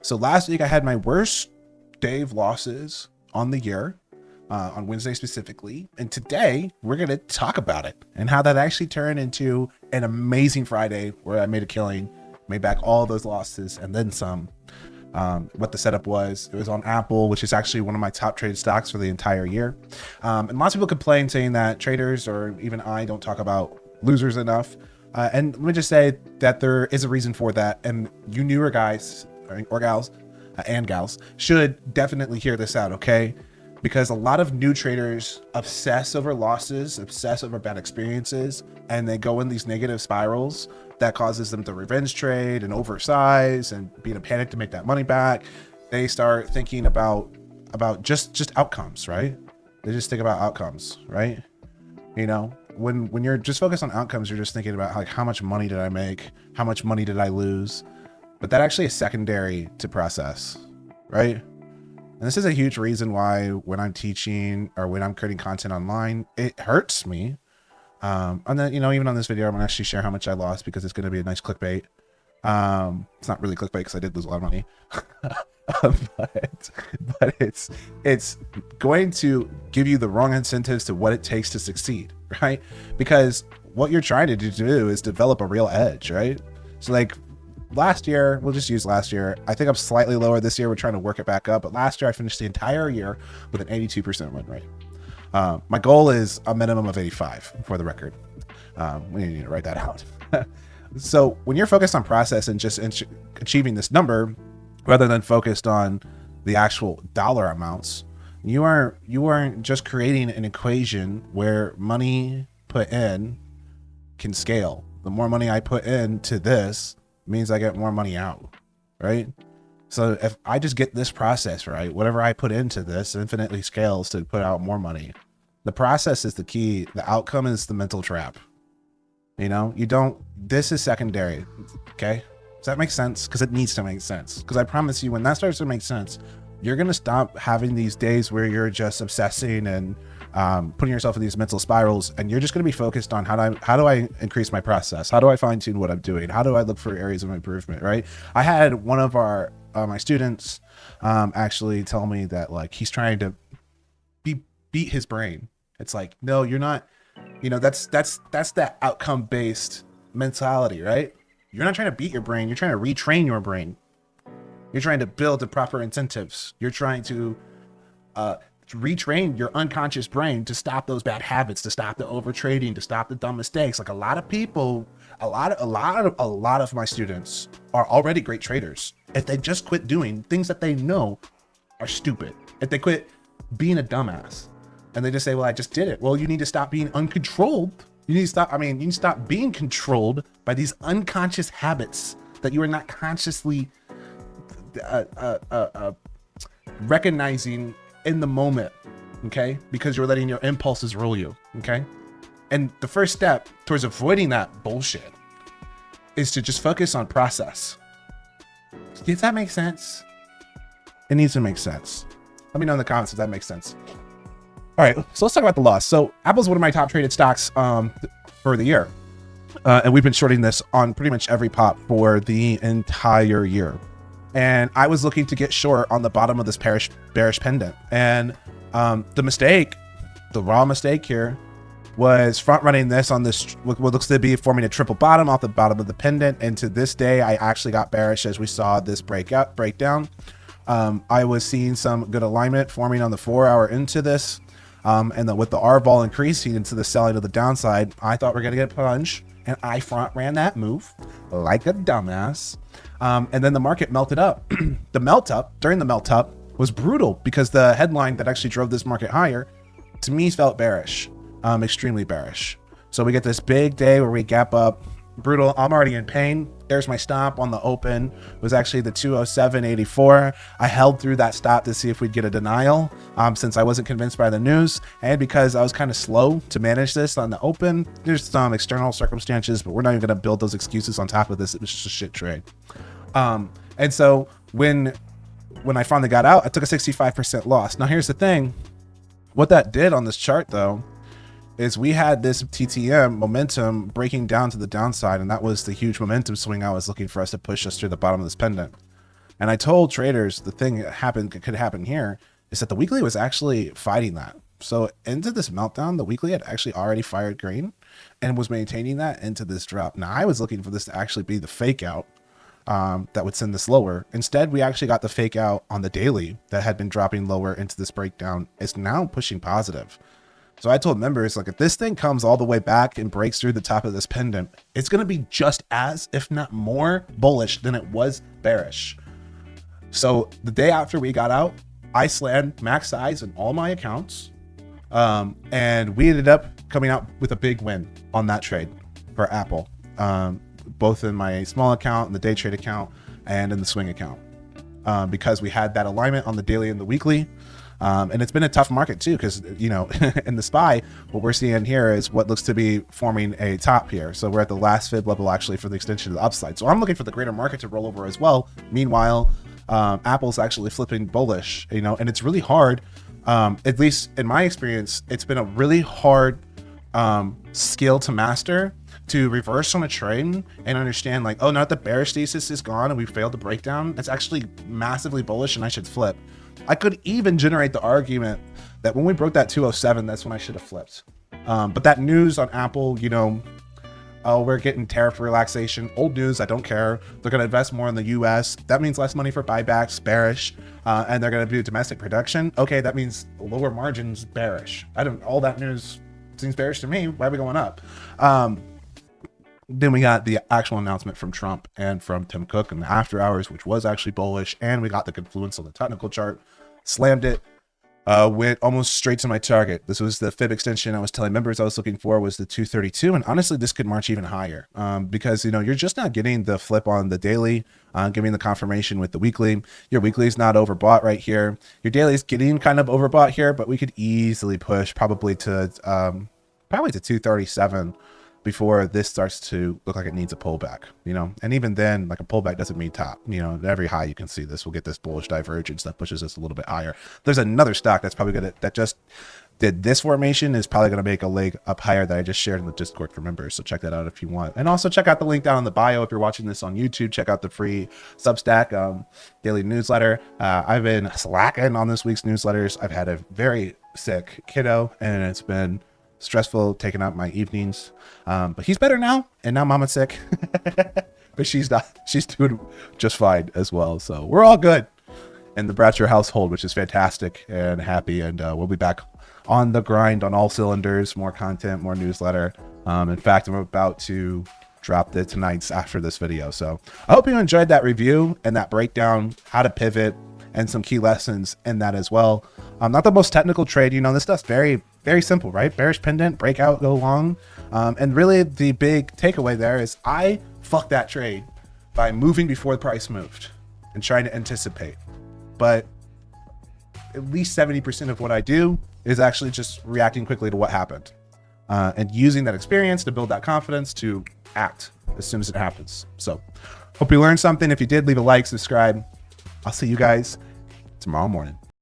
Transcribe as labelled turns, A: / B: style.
A: So last week I had my worst day of losses on the year, on Wednesday specifically. And today we're going to talk about it and how that actually turned into an amazing Friday where I made a killing, made back all those losses and then some. What the setup was, it was on Apple, which is actually one of my top traded stocks for the entire year. And lots of people complain saying that traders or even I don't talk about losers enough. And let me just say that there is a reason for that. And you newer guys or gals and gals should definitely hear this out, okay? Because a lot of new traders obsess over losses, obsess over bad experiences, and they go in these negative spirals that causes them to revenge trade and oversize and be in a panic to make that money back. They start thinking about just outcomes, right? They just think about outcomes, right? You know, when you're just focused on outcomes, you're just thinking about like, how much money did I make? How much money did I lose? But that actually is secondary to process, right? And this is a huge reason why when I'm teaching or when I'm creating content online, it hurts me. And then, you know, even on this video, I'm gonna actually share how much I lost because it's gonna be a nice clickbait. It's not really clickbait because I did lose a lot of money, but it's going to give you the wrong incentives to what it takes to succeed, right? Because what you're trying to do is develop a real edge, right? So like last year, we'll just use last year. I think I'm slightly lower this year. We're trying to work it back up, but last year I finished the entire year with an 82% win rate. My goal is a minimum of 85 for the record. We need to write that out. So when you're focused on process and just achieving this number, rather than focused on the actual dollar amounts, you aren't just creating an equation where money put in can scale. The more money I put into this means I get more money out, right? So if I just get this process right, whatever I put into this infinitely scales to put out more money. The process is the key. The outcome is the mental trap. You know, this is secondary. Okay. Does that make sense? Because it needs to make sense. Because I promise you, when that starts to make sense, you're going to stop having these days where you're just obsessing and putting yourself in these mental spirals, and you're just going to be focused on how do I increase my process? How do I fine tune what I'm doing? How do I look for areas of improvement? Right. I had one of my students actually tell me that like he's trying to beat his brain. It's like, no, you're not. You know, that's that outcome based mentality, right? You're not trying to beat your brain. You're trying to retrain your brain. You're trying to build the proper incentives. You're trying to retrain your unconscious brain to stop those bad habits, to stop the over trading, to stop the dumb mistakes. Like a lot of people, a lot of my students are already great traders. If they just quit doing things that they know are stupid, if they quit being a dumbass and they just say, well, I just did it. Well, you need to stop being uncontrolled. You need to stop being controlled by these unconscious habits that you are not consciously recognizing in the moment, okay? Because you're letting your impulses rule you, okay? And the first step towards avoiding that bullshit is to just focus on process. Does that make sense? It needs to make sense. Let me know in the comments if that makes sense. All right, so let's talk about the loss. So Apple's one of my top traded stocks for the year. And we've been shorting this on pretty much every pop for the entire year. And I was looking to get short on the bottom of this bearish pendant. And the raw mistake here was front running this on this, what looks to be forming a triple bottom off the bottom of the pendant. And to this day, I actually got bearish as we saw this breakdown. I was seeing some good alignment forming on the 4 hour into this. And with the R vol increasing into the selling of the downside, I thought we're going to get a plunge. And I front ran that move like a dumbass. And then the market melted up. During the melt up was brutal because the headline that actually drove this market higher, to me, felt bearish, extremely bearish. So we get this big day where we gap up, brutal. I'm already in pain. There's my stop on the open. It was actually the 207.84. I held through that stop to see if we'd get a denial since I wasn't convinced by the news. And because I was kind of slow to manage this on the open, there's some external circumstances, but we're not even going to build those excuses on top of this. It was just a shit trade. And so when I finally got out, I took a 65% loss. Now here's the thing. What that did on this chart though, is we had this TTM momentum breaking down to the downside, and that was the huge momentum swing I was looking for us to push us through the bottom of this pendant. And I told traders the thing that could happen here is that the weekly was actually fighting that. So into this meltdown, the weekly had actually already fired green and was maintaining that into this drop. Now I was looking for this to actually be the fake out that would send this lower. Instead, we actually got the fake out on the daily that had been dropping lower into this breakdown. It's now pushing positive. So I told members, like, if this thing comes all the way back and breaks through the top of this pendant, it's going to be just as, if not more, bullish than it was bearish. So the day after we got out, I slammed max size in all my accounts. And we ended up coming out with a big win on that trade for Apple, both in my small account, in the day trade account, and in the swing account, because we had that alignment on the daily and the weekly. And it's been a tough market too, because, you know, in the SPY, what we're seeing here is what looks to be forming a top here. So we're at the last fib level actually for the extension of the upside. So I'm looking for the greater market to roll over as well. Meanwhile, Apple's actually flipping bullish, you know, and it's really hard. At least in my experience, it's been a really hard skill to master, to reverse on a trade and understand, like, oh, not the bearish thesis is gone and we failed to break down. It's actually massively bullish and I should flip. I could even generate the argument that when we broke that 207, that's when I should have flipped. But that news on Apple, you know, oh, we're getting tariff relaxation, old news, I don't care. They're going to invest more in the US. That means less money for buybacks, bearish. And they're going to do domestic production. Okay, that means lower margins, bearish. All that news seems bearish to me. Why are we going up? Then we got the actual announcement from Trump and from Tim Cook in the after hours, which was actually bullish. And we got the confluence on the technical chart, slammed it, went almost straight to my target. This was the fib extension I was telling members I was looking for, was the 232. And honestly, this could march even higher because, you know, you're just not getting the flip on the daily, giving the confirmation with the weekly. Your weekly is not overbought right here. Your daily is getting kind of overbought here, but we could easily push probably to 237 before this starts to look like it needs a pullback, you know. And even then, like, a pullback doesn't mean top, you know. Every high you can see this will get this bullish divergence that pushes us a little bit higher. There's another stock that's probably gonna, that just did this formation, is probably gonna make a leg up higher that I just shared in the Discord for members. So check that out if you want. And also check out the link down in the bio if you're watching this on YouTube. Check out the free Substack daily newsletter. I've been slacking on this week's newsletters. I've had a very sick kiddo and it's been stressful taking out my evenings, but he's better now, and now mama's sick. But she's doing just fine as well, so we're all good in the Bratcher household, which is fantastic and happy. And we'll be back on the grind on all cylinders, more content, more newsletter. In fact, I'm about to drop the tonight's after this video, so I hope you enjoyed that review and that breakdown, how to pivot, and some key lessons in that as well. Not the most technical trade, you know, this stuff's very, very simple, right? Bearish pendant, breakout, go long. And really the big takeaway there is I fucked that trade by moving before the price moved and trying to anticipate. But at least 70% of what I do is actually just reacting quickly to what happened and using that experience to build that confidence to act as soon as it happens. So hope you learned something. If you did, leave a like, subscribe. I'll see you guys tomorrow morning.